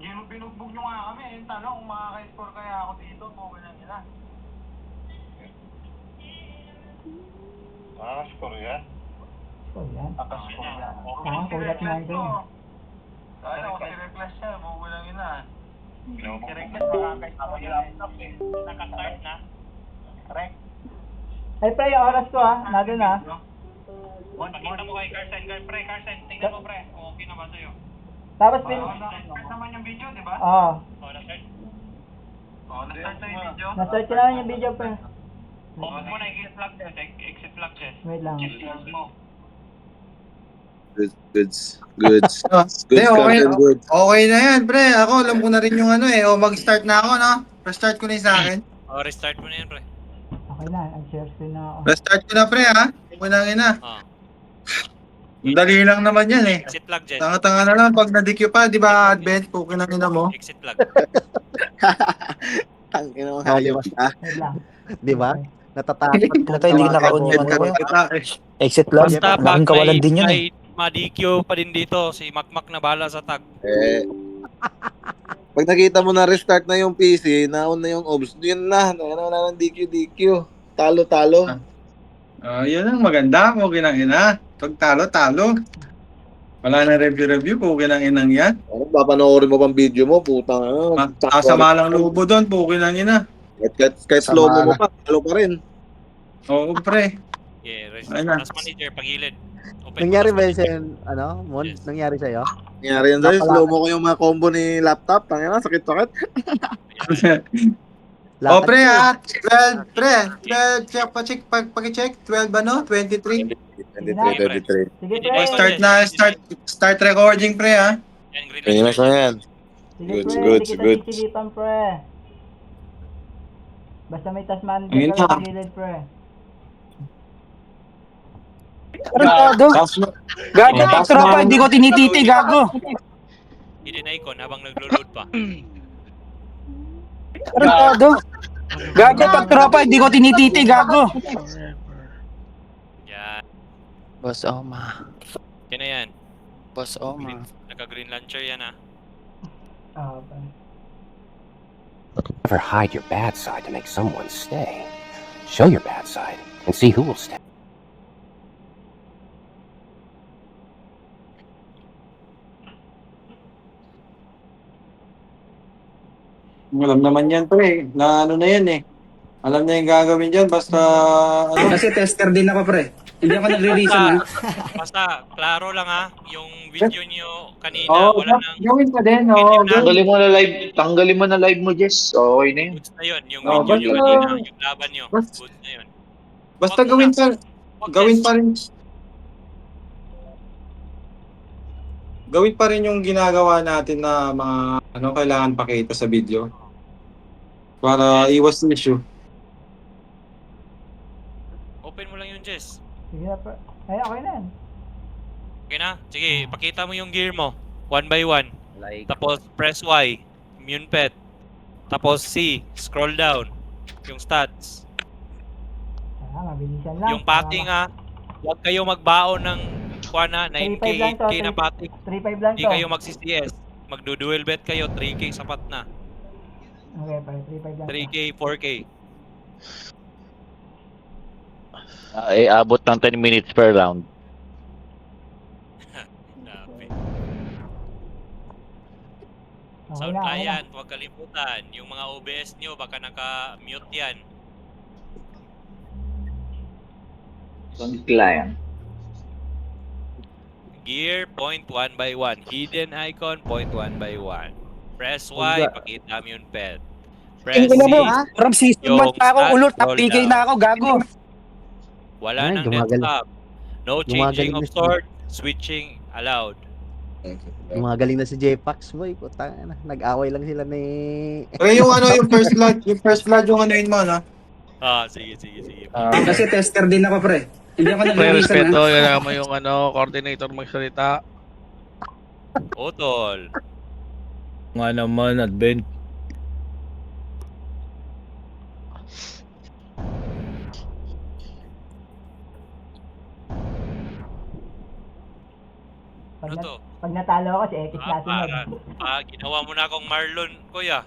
Binugbog nyo nga kami. Yung tanong kung makaka-score kaya ako dito. Okay lang nila. Makaka-score yan? So, yan. Nakascore yan. Kulat nga ito. Kaya ako si Reckless siya. Bugo lang yun ah. Si Reckless makaka-score yan. Nakastart na. Correct. Ay, pre, yung oras ko nandun Pakita mo kay Carson. Pre, Carson, tingnan mo pre. Kung okay na ba sa'yo? Tapos Na-start naman yung video, di ba? Oo. Na-start? Na-start na yung video? Na-search ko naman yung video, pre. Huwag mo na exit flag test. Exit flag test. Wait lang. Exit mo. Goods. Hindi, okay, Content, goods. okay na yan, pre. Ako, alam ko na rin yung ano eh. O, mag-start na ako, no? Restart ko na yung sa akin. Restart mo na yan, pre. Okay na, nag-share screen na ako. Restart ko na, pre, ha? Unangin na. Ang dali lang naman yan, eh. Exit flag, Jess. Tanga-tanga na lang. Pag na-DQ pa, di ba, advent, pukinangin na mo. Exit flag. Tangina mo, hayop ka. Wait lang. Di ba? Natatakot kung Puta, hindi naka-on yung ano ko. Exit lang. Basta Laking kawalan din yun eh. may ma-DQ pa din dito. Si Makmak na bala sa tag. Pag nakita mo na restart na yung PC, naon na yung OBS, yun na. Wala ng DQ. Talo. Yan ang maganda, pukinangin na. Pag talo. Wala na review, pukinangin yan. Ano, papanoorin mo pang video mo, putang ano. Kasama lang lubo doon, pukinangin na. Kahit slow mo pa, talo pa rin. Oo, pre. Yeah, Ayun na. Task manager, pagilid. Open Nangyari task ba yun manager. sa'yo, ano? Mon? Yes. Nangyari sa'yo? Nangyari yan sa'yo, slow mo ko yung mga combo ni laptop, tangina, sakit-sakit. Oh, pre, 12, pre. 12, check, pag-check. 12 ano? 23. 23. Sige, Hindi pre. na- Start recording, pre, ha? Yan, green Kanya light. na yan. Sige, Goods, pre. goods, Hindi kita goods. sisilipan, pre. Basta may task manager Ayun ka na. sa gilid, pre. Tarantado. Gago, pag tropa, hindi ko tinititi, gago. Hidden icon habang naglo-load pa. Tarantado. Gago, pag tropa, hindi ko tinititi, gago. Yan. Boss Oma. Yan na yan. Boss Oma. Naka-green launcher yan ah. Pre. Never hide your bad side to make someone stay. Show your bad side and see who will stay. Alam naman yan, pre. Na ano na yan, eh. Alam na yung gagawin dyan. Basta, ano. Kasi tester din ako, pre. Hindi ako nagre-reason, ha? Basta, klaro lang ah. Yung video nyo kanina, Oo, wala nang gawin pa din, Hindi na. Tanggalin mo na live mo, Jess. Okay na yun. goods na yun. Yung Oh, video nyo basta- kanina, yung laban nyo. basta- Goods na yun. Basta Wag gawin na. pa, Wag gawin yes. pa rin. Gawin pa rin yung ginagawa natin na mga ano kailangan pakita sa video. Para iwas issue. Open mo lang yung Jess. Sige na, pre. Ay, okay na yan. Okay na? Sige, pakita mo yung gear mo. One by one. Tapos press Y. Immune pet. Tapos C. Scroll down. Yung stats. Mabilisan lang. Yung pating huwag kayo magbaon ng kuana 9k, 3.5 lang to, 8k na pating. 3.5 lang Hindi to. kayo magsi-CS. Magdo-dual bet kayo, 3k sapat na. Okay, pre. 3.5 lang to. 3k, 4k. Abot ng 10 minutes per round. Grabe. Okay Sound na, okay na. client, huwag kalimutan. Yung mga OBS nyo, baka naka-mute yan. Sound client. Gear, point 1 by 1. Hidden icon, point 1 by 1. Press Y, pakita mo yung pet. Press Hindi C, mo, from season Yung 1 pa ako stat ulot, roll PK down. na ako, gago. wala Ay, nang gumagaling. desktop. No Gumagaling changing of na siya. sword, switching allowed. Yung mga galing na si J-Pax, boy. Putang ina. Nag-away lang sila ni... Pero yung ano, yung first blood yung ano yun mo, no? Sige. Kasi tester din ako, pre. Hindi ako nagre-reason, ha? Kailangan mo yung coordinator magsalita. Tol. Nga naman, advent. Ano to? Pag Pag natalo ako, si X na sunod. Ginawa mo na akong Marlon, kuya.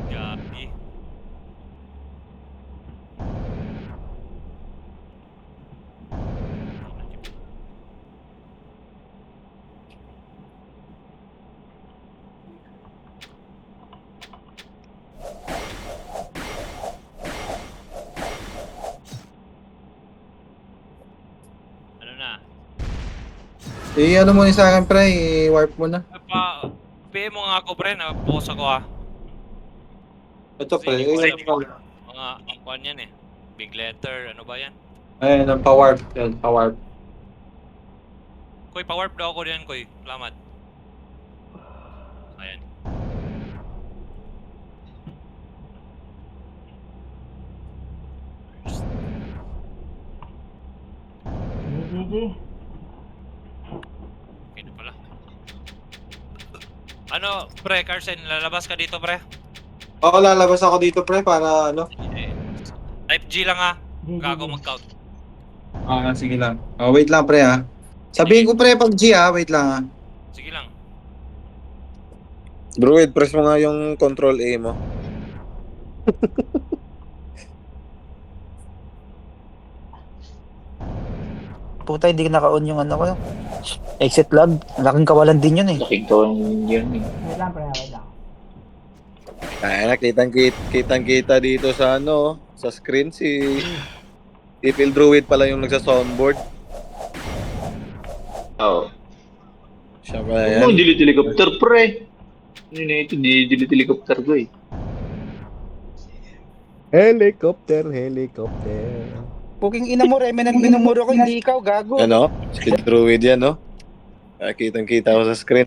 Gabi. Ano na? Ano mo sa akin, pre, i-warp mo na. PM mo nga ako, pre, na-post ako ha. Ito, pre. Mga angkwan yan eh. Big letter, ano ba yan? Ayun, ang pa-warp. Yan, pa-warp. Koy, pa-warp daw ako din, Koy. Salamat. Ayan. GG. Okay na pala. Ano, pre, Carson, lalabas ka dito, pre? Oo, lalabas ako dito, pre, para ano. Type G lang ha. GG. Gago mag-count. Sige lang. Wait lang, pre, ha. Sabihin ko, pre, pag G, ha. Wait lang, ha. Sige lang. Druid, press mo nga yung control A mo. Puta, hindi naka-on yung ano ko. Exit log. Laking kawalan din yun eh. Wait lang, pre. Wait lang. Kaya na, kitang-kita dito sa ano, sa screen si Phil Druid pala yung nagsa-soundboard. Oo. Siya pala yan. Delete helicopter, pre. Yun eh, ito, delete helicopter ko eh. Helicopter. Puking ina mo, Remenant, minumuro ko, hindi ikaw, gago. Ano? Si Druid yan, no? Kaya kitang-kita ko sa screen.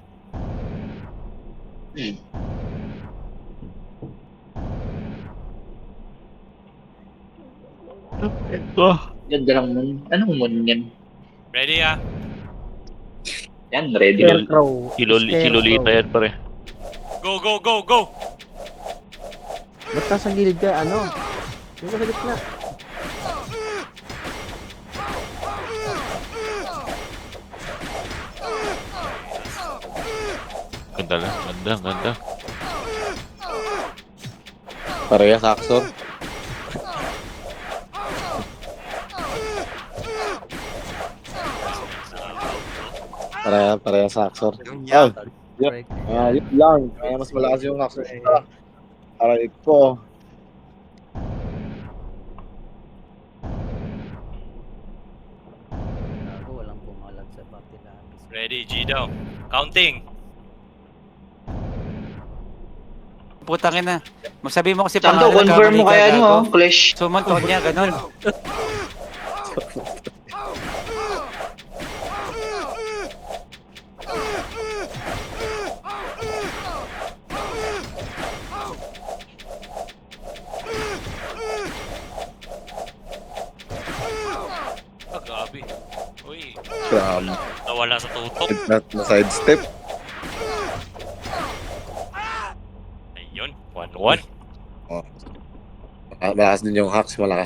Ganda lang mun. Anong mun yan? Ready ha? Yan, ready. Kilolita yan, pre. Go, go, go, go! Ba't nasa gilid ka? Ano? Yung sa gitna. Ganda lang. Ganda. Parehas Axor. Parehas Axor. Yun lang. Kaya mas malakas yung Axor. Aray ko. Gago, walang pumalag sa party namin. Ready, G daw. Counting. Putangin na. Masabi mo kasi Sando, confirm mo kaya ano, Clash. Sumunod niya, ganun. Gabi. Uy, Grabe. nawala sa tutok. Na sidestep. Ayun, 1-1. Oh. Malakas din yung hacks. Yung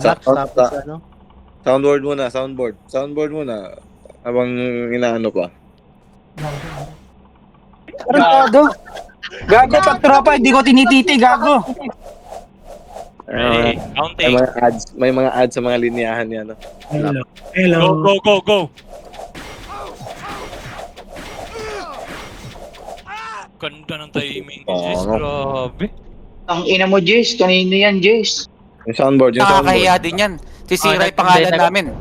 hacks tapos ano? Soundboard muna. Habang inaano pa. Gago. Gago, pag tropa, hindi ko tinititi, gago. Ready, counting. May mga ads sa mga linyahan niya, no? Go! Ganda ng timing ni Jess, grabe. Ang ina mo, Jace. Kanino yan, Jace? Yung soundboard. Nakakahiya din yan. Sisira yung pangalan namin.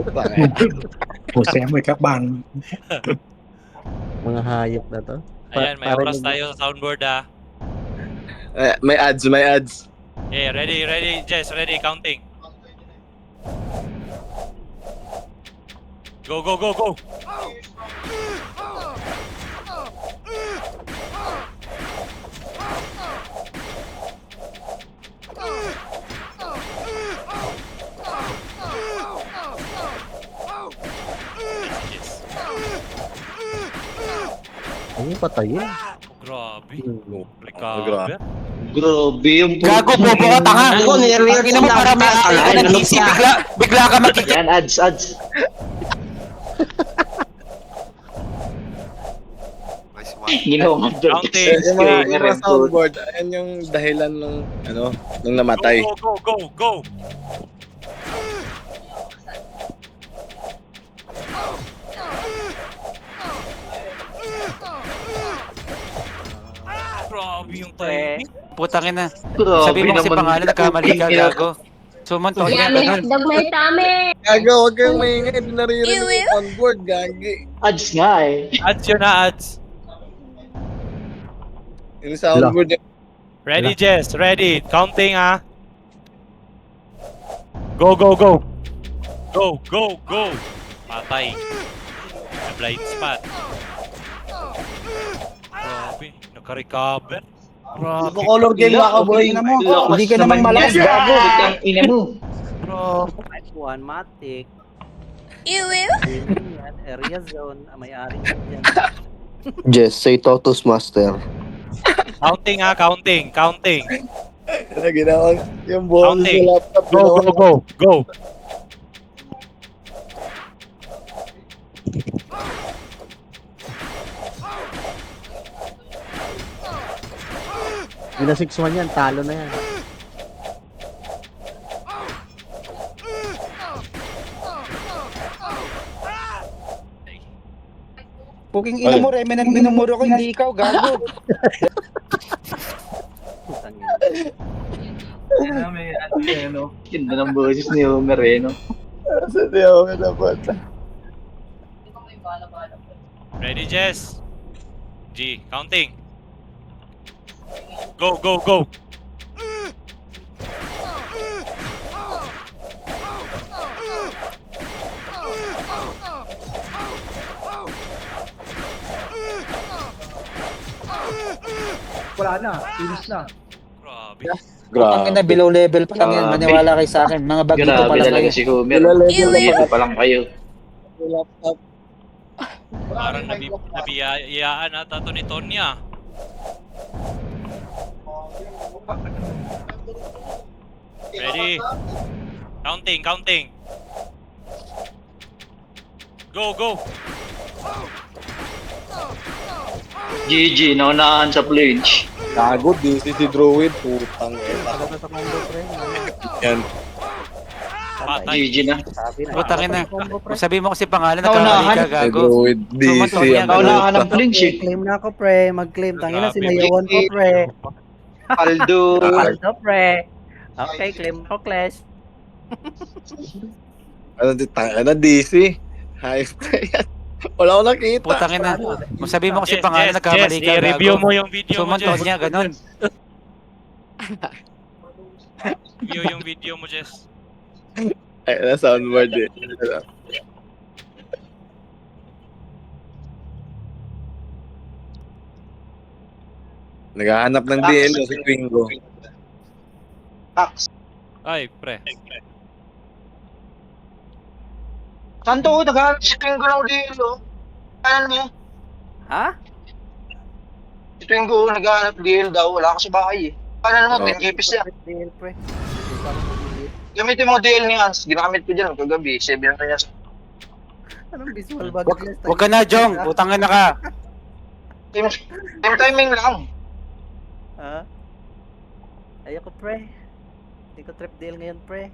Mga hayop na to. Ayan, may oras tayo sa soundboard ha. May ads. Yeah, ready, Jess, ready, counting. Go! Ano yung patayin? Grabe. Grabe. Grabe. Grabe yung Gago, bobo ka, tanga. Ako, nire-react Ina mo para may akala ka ng DC, bigla ka makikita. Yan, ads. Ginawa ko. Counting. Yung mga soundboard, ayan yung dahilan nung, nung namatay. Go. Grabe yung timing. Putangin na. Sabi mo kasi pangalan, nagkamali ka, gago. Sumuntok niya, ganun. may tami. Gago, huwag kang maingay. Hindi naririnig yung soundboard, gagi. Ads nga eh. Ads yun na, ads. Yung soundboard yung... Ready, Jess? Ready? Counting, ah. Go. Go. Patay. Blind spot. Grabe. Naka-recover. Grabe. Color game ba ako, boy? Hindi ka naman malakas, gago. Ina mo. Type 1, Matic. Iwi. Yan, area zone. May-ari yan. Jess, say Totus Master. Counting, ah. Counting. Ginawa yung ball sa Counting. laptop. Go. Yung na 6-1 yan, talo na yan. Puking ina mo, Remen, minumuro ko, hindi ikaw, gago. Putang ina. May Ganda ng boses ni Homer eh, no? Sa di ako kinapata. Ready, Jess? G. Counting. Go. Wala na, finish na. Grabe. Putang ina, below level pa lang yan. Maniwala kayo sa akin. Mga bagito pa lang kayo. si Homer. Pa lang kayo. Laptop. Parang nabiyayaan ata to ni Tonya. Ready? Counting. Go. GG, naunahan sa flinch. Gago, DC si Druid. Putang ina. Yan. Patay. GG na. Putang ina. Sabi mo kasi pangalan, nagkamali ka, Si gago. Druid, DC. Sumuntok niya, ang Naunahan ng puta. flinch eh. Claim na ako, pre. Mag-claim. Tangina, Grabe. sinayawan ko, pre. Paldo. Paldo, pre. Okay, claim ko, Clash. Ano, DC? Hype pa yan. Wala akong nakita. Putang ina. Sabi mo kasi Jess, pangalan, nagkamali ka, i-review gago. mo yung video mo, Sumuntok Jess. niya, ganun. Review yung video mo, Jess. Ay, na soundboard eh. Naghahanap ng DL si Twingo. Ay, pre. Santo, naghahanap si Twingo ng DL. Ano mo? Ha? Si Twingo naghahanap DL daw. Wala ka sa bahay eh. Paano naman, 10 kipis niya. DL, pre. Gamitin mo DL ni Hans. Ginamit ko dyan kagabi. 7 na niya. Anong visual bag? Wag ka na, Jong. Putang ina ka. Team timing lang. Ha? Ayoko, pre. Hindi ko trip deal ngayon, pre.